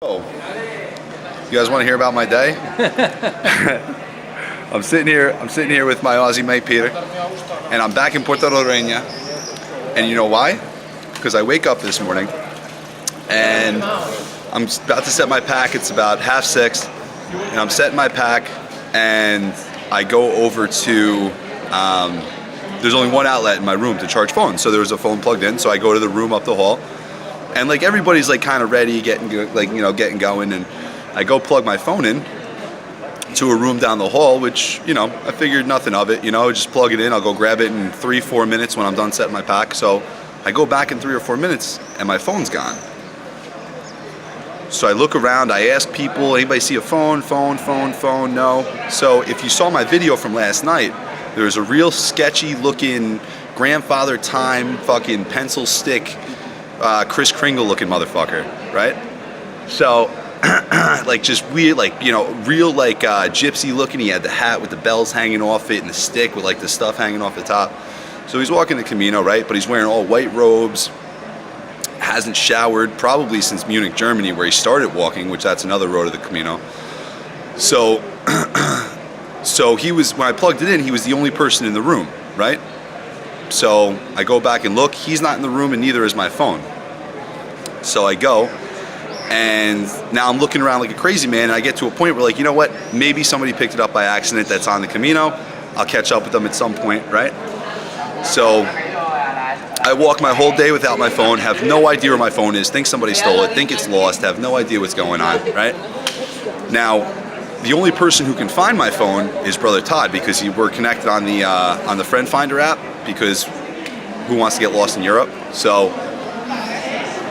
Oh, you guys want to hear about my day? I'm sitting here with my Aussie mate Peter, and I'm back in Puerto Reina. And you know why? Because I wake up this morning and I'm about to set my pack. It's about 5:30, and I'm setting my pack, and I go over to. There's only one outlet in my room to charge phones, so there was a phone plugged in. So I go to the room up the hall. And like everybody's like kind of ready, getting going, and I go plug my phone in to a room down the hall, which I figured nothing of it, just plug it in. I'll go grab it in 3-4 minutes when I'm done setting my pack. So I go back in 3 or 4 minutes, and my phone's gone. So I look around, I ask people, anybody see a phone? No. So if you saw my video from last night, there's a real sketchy looking grandfather time fucking pencil stick. Chris Kringle looking motherfucker, right? So, like just weird, real Gypsy looking. He had the hat with the bells hanging off it and the stick with like the stuff hanging off the top. So he's walking the Camino, right? But he's wearing all white robes, hasn't showered probably since Munich, Germany, where he started walking, which that's another road of the Camino. So, so he was, when I plugged it in, he was the only person in the room, right? So I go back and look, he's not in the room and neither is my phone. So I go, and now I'm looking around like a crazy man, and I get to a point where like, you know what, maybe somebody picked it up by accident that's on the Camino. I'll catch up with them at some point, right? So I walk my whole day without my phone, have no idea where my phone is, think somebody stole it, think it's lost, have no idea what's going on, right? Now, the only person who can find my phone is brother Todd, because we're connected on the Friend Finder app, because who wants to get lost in Europe? So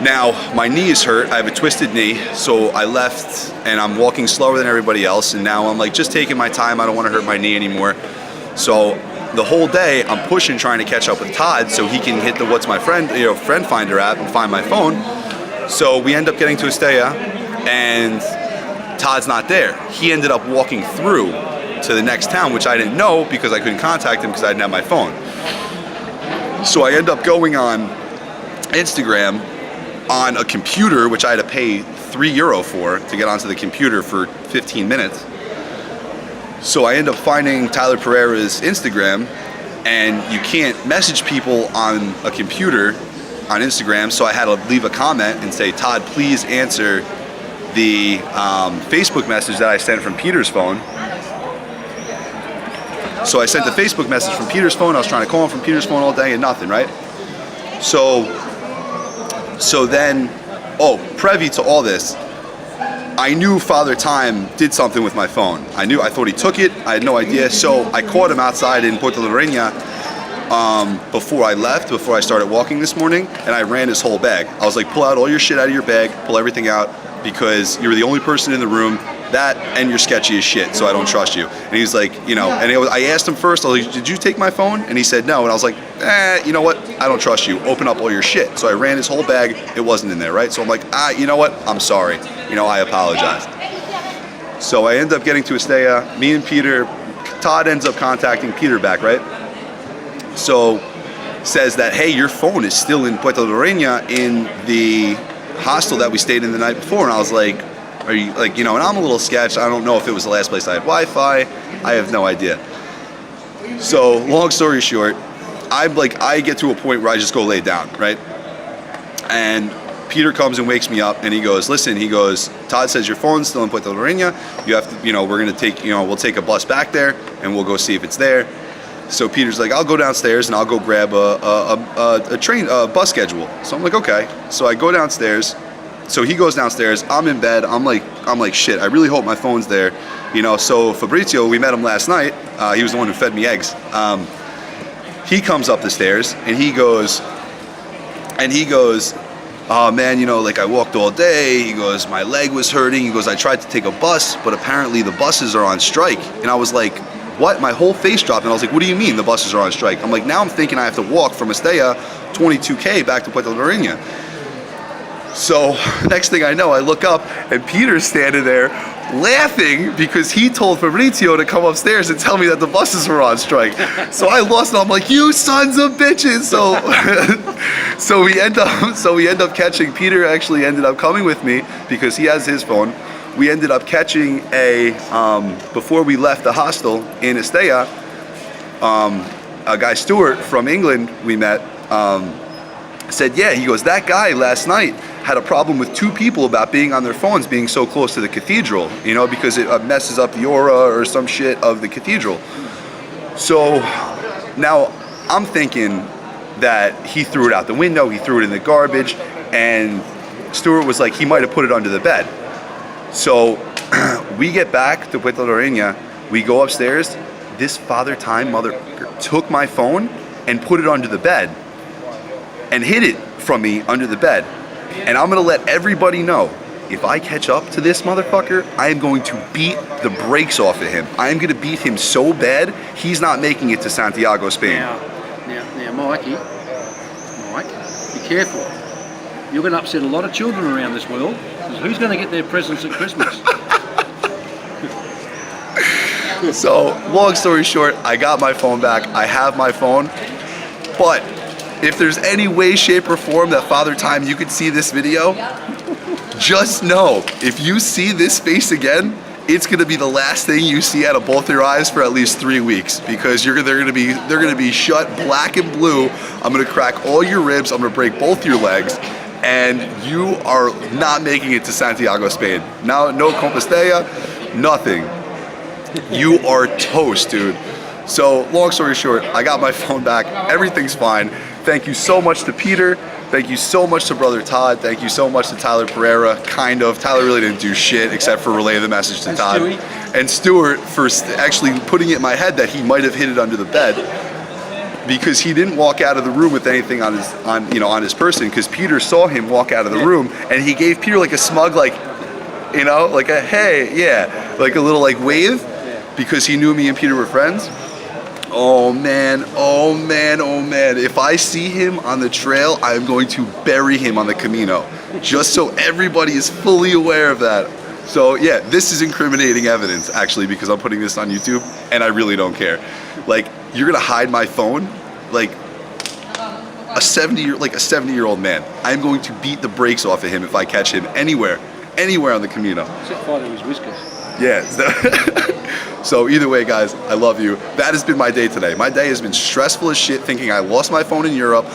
now my knee is hurt. I have a twisted knee, so I left and I'm walking slower than everybody else, and now I'm like just taking my time. I don't want to hurt my knee anymore. So the whole day I'm pushing, trying to catch up with Todd so he can hit the What's My Friend, Friend Finder app and find my phone. So we end up getting to Estella, and Todd's not there. He ended up walking through to the next town, which I didn't know because I couldn't contact him because I didn't have my phone. So I end up going on Instagram on a computer, which I had to pay €3 for to get onto the computer for 15 minutes. So I end up finding Tyler Pereira's Instagram, and you can't message people on a computer on Instagram, so I had to leave a comment and say, Todd, please answer the Facebook message that I sent from Peter's phone. So I sent the Facebook message from Peter's phone. I was trying to call him from Peter's phone all day and nothing, right? So then, prevy to all this, I knew Father Time did something with my phone. I thought he took it. I had no idea. So I caught him outside in Puerto Reina before I left, before I started walking this morning, and I ran his whole bag. I was like, pull out all your shit out of your bag, pull everything out, because you're the only person in the room. That and you're sketchy as shit, so I don't trust you. And he's like, and I asked him first, I was like, did you take my phone? And he said no, and I was like, you know what, I don't trust you, open up all your shit. So I ran his whole bag, it wasn't in there, right? So I'm like, you know what, I'm sorry, I apologize. So I end up getting to Estella, me and Peter, Todd ends up contacting Peter back, right? So says that, hey, your phone is still in Puerto Reina in the hostel that we stayed in the night before. And I was like, are you like, and I'm a little sketched. I don't know if it was the last place I had Wi-Fi. I have no idea. So long story short, I get to a point where I just go lay down, right? And Peter comes and wakes me up, and he goes, listen, Todd says your phone's still in Puerto Reina. You have to, we're going to take, we'll take a bus back there and we'll go see if it's there. So Peter's like, I'll go downstairs and I'll go grab a bus schedule. So I'm like, okay. So I go downstairs. So he goes downstairs. I'm in bed. I'm like, shit. I really hope my phone's there. So Fabrizio, we met him last night. He was the one who fed me eggs. He comes up the stairs and he goes, oh man, I walked all day. He goes, my leg was hurting. He goes, I tried to take a bus, but apparently the buses are on strike. And I was like, what? My whole face dropped, and I was like, what do you mean the buses are on strike? I'm like, now I'm thinking I have to walk from Estella 22K back to Puerto Reina. So next thing I know, I look up and Peter's standing there laughing because he told Fabrizio to come upstairs and tell me that the buses were on strike. So I lost it. I'm like, you sons of bitches. So so we end up catching, Peter actually ended up coming with me because he has his phone. We ended up catching before we left the hostel in Estella, a guy, Stuart, from England we met, said, yeah, he goes, that guy last night had a problem with 2 people about being on their phones being so close to the cathedral, you know, because it messes up the aura or some shit of the cathedral. So now I'm thinking that he threw it out the window, he threw it in the garbage, and Stuart was like, he might have put it under the bed. So we get back to Puerto Lorena, we go upstairs, this Father Time motherfucker took my phone and put it under the bed and hid it from me under the bed. And I'm gonna let everybody know, if I catch up to this motherfucker, I am going to beat the brakes off of him. I am gonna beat him so bad, he's not making it to Santiago, Spain. Now, Mike, be careful. You're gonna upset a lot of children around this world, because who's gonna get their presents at Christmas? So, long story short, I got my phone back. I have my phone, but if there's any way, shape, or form that Father Time you could see this video, just know, if you see this face again, it's gonna be the last thing you see out of both your eyes for at least 3 weeks, because they're gonna be shut black and blue. I'm gonna crack all your ribs. I'm gonna break both your legs, and you are not making it to Santiago, Spain. Now, no Compostela, nothing. You are toast, dude. So, long story short, I got my phone back. Everything's fine. Thank you so much to Peter. Thank you so much to Brother Todd. Thank you so much to Tyler Pereira, kind of. Tyler really didn't do shit except for relay the message to Todd. And Stuart for actually putting it in my head that he might have hid it under the bed, because he didn't walk out of the room with anything on his person, because Peter saw him walk out of the room and he gave Peter like a smug, like, you know, like a hey, yeah, like a little like wave, because he knew me and Peter were friends. Oh man, oh man, oh man. If I see him on the trail, I am going to bury him on the Camino, just so everybody is fully aware of that. So yeah, this is incriminating evidence, actually, because I'm putting this on YouTube and I really don't care. Like, you're gonna hide my phone? Like a 70-year-old man. I'm going to beat the brakes off of him if I catch him anywhere on the Camino. Except for his whiskers. Yeah. So either way, guys, I love you. That has been my day today. My day has been stressful as shit, thinking I lost my phone in Europe.